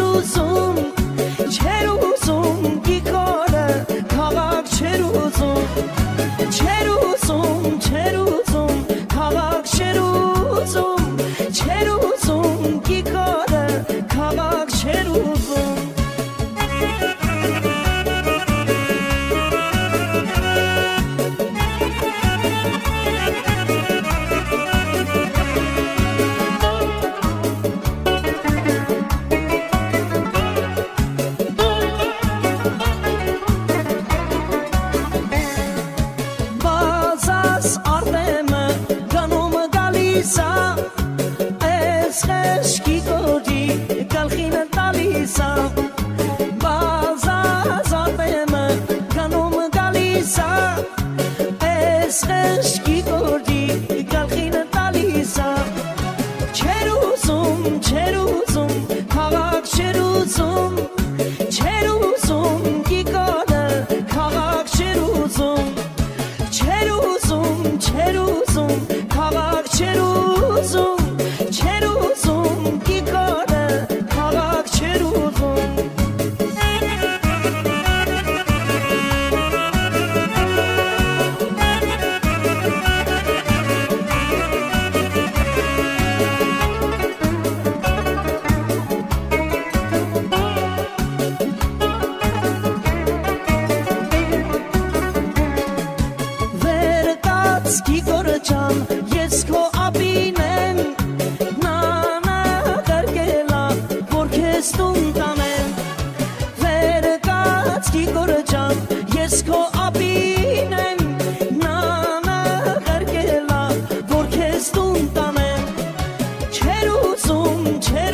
Cheruzum, Cheruzum, Gikore, Kavak Cheruzum, Cheruzum, Cheruzum, Kavak Cheruzum, Cheruzum, Gikore, Kavak Cheruzum. Es khashki godi kalkhin talisa baza zatema kanum galisa es khashki godi kalkhin talisa cheruzum cheruzum kavak cheruzum cheruzum gikode kavak cheruzum cheruzum cheruzum kavak cheruzum Cheruzum, Gikore, Kavak Cheruzum. Verkats Gikore Chan, Yesko Abinen. Վերկացքի գորջան ես քո ապին եմ նանա կարկելա որ քեզ տուն տանեմ չեր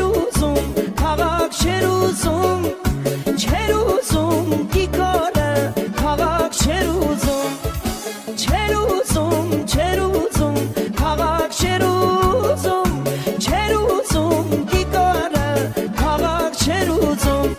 ուզում քաղաք չեր ուզում